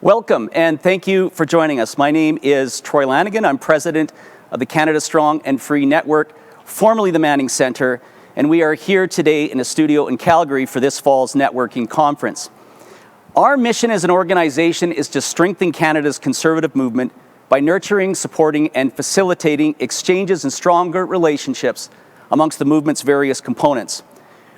Welcome, and thank you for joining us. My name is Troy Lanigan. I'm president of the Canada Strong and Free Network, formerly the Manning Centre, and we are here today in a studio in Calgary for this fall's networking conference. Our mission as an organization is to strengthen Canada's conservative movement by nurturing, supporting, and facilitating exchanges and stronger relationships amongst the movement's various components.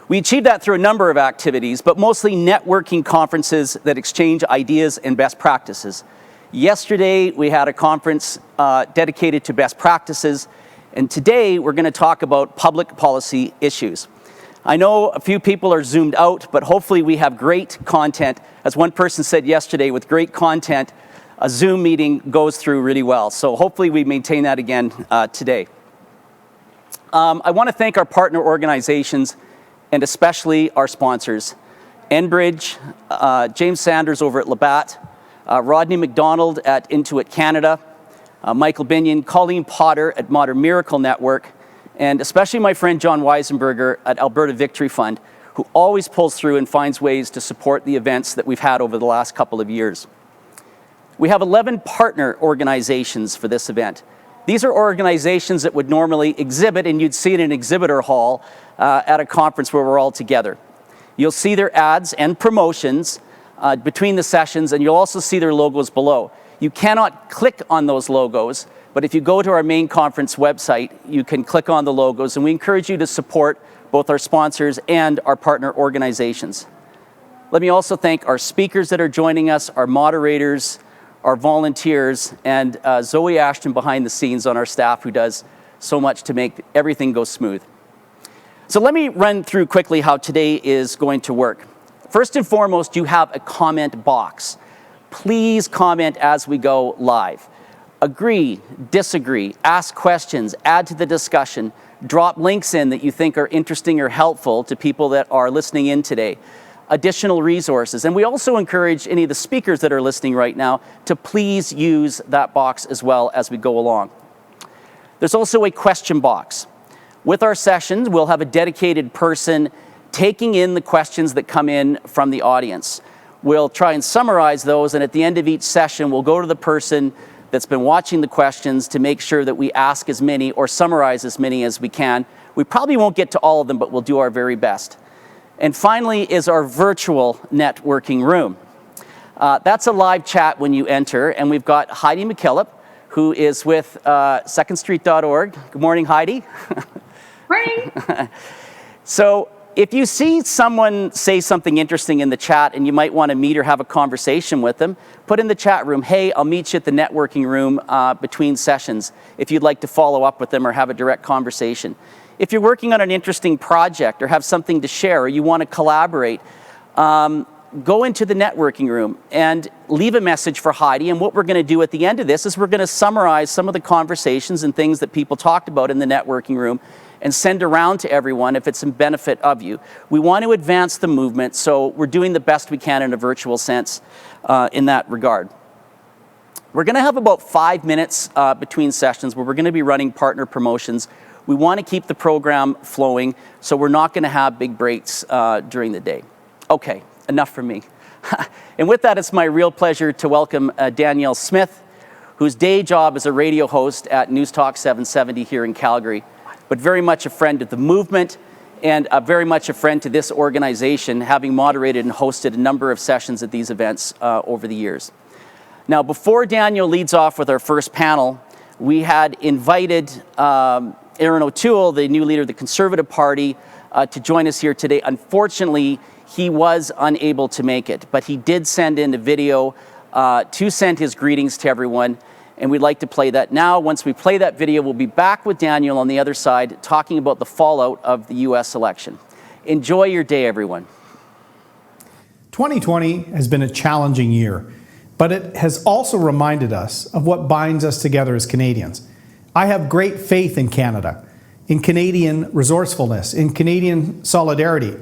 We achieve that through a number of activities, but mostly networking conferences that exchange ideas and best practices. Yesterday, we had a conference dedicated to best practices, and today we're going to talk about public policy issues. I know a few people are zoomed out, but hopefully we have great content. As one person said yesterday, with great content, a Zoom meeting goes through really well. So hopefully we maintain that again today. I want to thank our partner organizations and especially our sponsors, Enbridge, James Sanders over at Labatt, Rodney McDonald at Intuit Canada, Michael Binion, Colleen Potter at Modern Miracle Network, and especially my friend John Weisenberger at Alberta Victory Fund, who always pulls through and finds ways to support the events that we've had over the last couple of years. We have 11 partner organizations for this event. These are organizations that would normally exhibit, and you'd see it in an exhibitor hall at a conference where we're all together. You'll see their ads and promotions between the sessions, and you'll also see their logos below. You cannot click on those logos, but if you go to our main conference website, you can click on the logos, and we encourage you to support both our sponsors and our partner organizations. Let me also thank our speakers that are joining us, our moderators, our volunteers, and Zoe Ashton behind the scenes on our staff, who does so much to make everything go smooth. So let me run through quickly how today is going to work. First and foremost, you have a comment box. Please comment as we go live. Agree, disagree, ask questions, add to the discussion, drop links in that you think are interesting or helpful to people that are listening in today. Additional resources. And we also encourage any of the speakers that are listening right now to please use that box as well as we go along. There's also a question box. With our sessions, we'll have a dedicated person taking in the questions that come in from the audience. We'll try and summarize those, and at the end of each session, we'll go to the person that's been watching the questions to make sure that we ask as many or summarize as many as we can. We probably won't get to all of them, but we'll do our very best. And finally is our virtual networking room. That's a live chat when you enter, and we've got Heidi McKillop, who is with secondstreet.org. Good morning, Heidi. Morning. So if you see someone say something interesting in the chat and you might want to meet or have a conversation with them, put in the chat room, hey, I'll meet you at the networking room between sessions if you'd like to follow up with them or have a direct conversation. If you're working on an interesting project or have something to share or you want to collaborate, go into the networking room and leave a message for Heidi. And what we're going to do at the end of this is we're going to summarize some of the conversations and things that people talked about in the networking room and send around to everyone if it's in benefit of you. We want to advance the movement, so we're doing the best we can in a virtual sense in that regard. We're going to have about 5 minutes between sessions where we're going to be running partner promotions. We want to keep the program flowing, so we're not going to have big breaks during the day. Okay, enough from me. And with that, it's my real pleasure to welcome Danielle Smith, whose day job is a radio host at News Talk 770 here in Calgary, but very much a friend of the movement and very much a friend to this organization, having moderated and hosted a number of sessions at these events over the years. Now, before Danielle leads off with our first panel, we had invited Aaron O'Toole, the new leader of the Conservative Party, to join us here today. Unfortunately, he was unable to make it, but he did send in a video to send his greetings to everyone, and we'd like to play that now. Once we play that video, we'll be back with Daniel on the other side talking about the fallout of the U.S. election. Enjoy your day, everyone. 2020 has been a challenging year, but it has also reminded us of what binds us together as Canadians. I have great faith in Canada, in Canadian resourcefulness, in Canadian solidarity,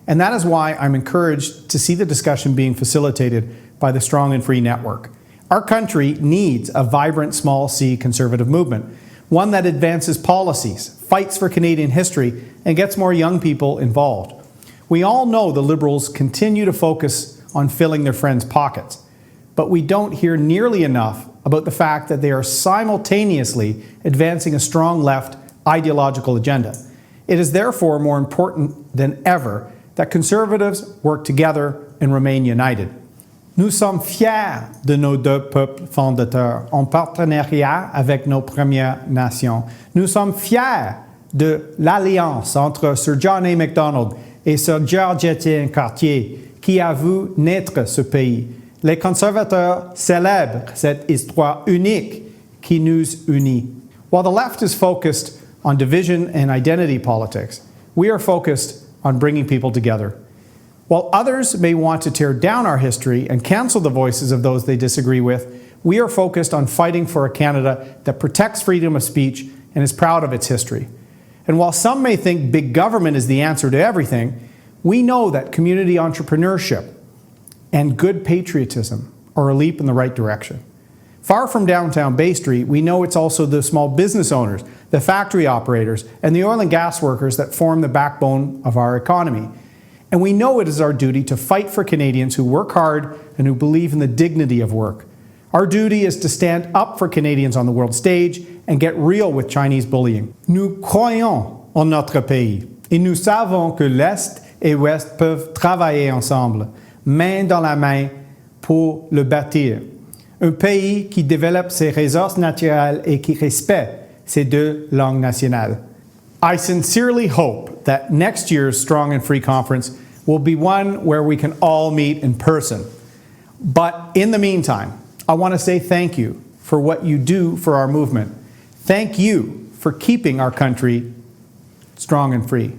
and that is why I'm encouraged to see the discussion being facilitated by the Strong and Free Network. Our country needs a vibrant small C conservative movement, one that advances policies, fights for Canadian history, and gets more young people involved. We all know the Liberals continue to focus on filling their friends' pockets. but we don't hear nearly enough about the fact that they are simultaneously advancing a strong left ideological agenda. It is therefore more important than ever that Conservatives work together and remain united. Nous sommes fiers de nos deux peuples fondateurs en partenariat avec nos Premières Nations. Nous sommes fiers de l'alliance entre Sir John A. Macdonald et Sir George-Étienne Cartier qui a vu naître ce pays. Les conservateurs célèbrent cette histoire unique qui nous unit. While the left is focused on division and identity politics, we are focused on bringing people together. While others may want to tear down our history and cancel the voices of those they disagree with, we are focused on fighting for a Canada that protects freedom of speech and is proud of its history. And while some may think big government is the answer to everything, we know that community entrepreneurship and good patriotism are a leap in the right direction. Far from downtown Bay Street, we know it's also the small business owners, the factory operators, and the oil and gas workers that form the backbone of our economy. And we know it is our duty to fight for Canadians who work hard and who believe in the dignity of work. Our duty is to stand up for Canadians on the world stage and get real with Chinese bullying. Nous croyons en notre pays et nous savons que l'Est et l'Ouest peuvent travailler ensemble, main dans la main, pour le bâtir. Un pays qui développe ses ressources naturelles et qui respecte ses deux langues nationales. I sincerely hope that next year's Strong and Free Conference will be one where we can all meet in person. But in the meantime, I want to say thank you for what you do for our movement. Thank you for keeping our country strong and free.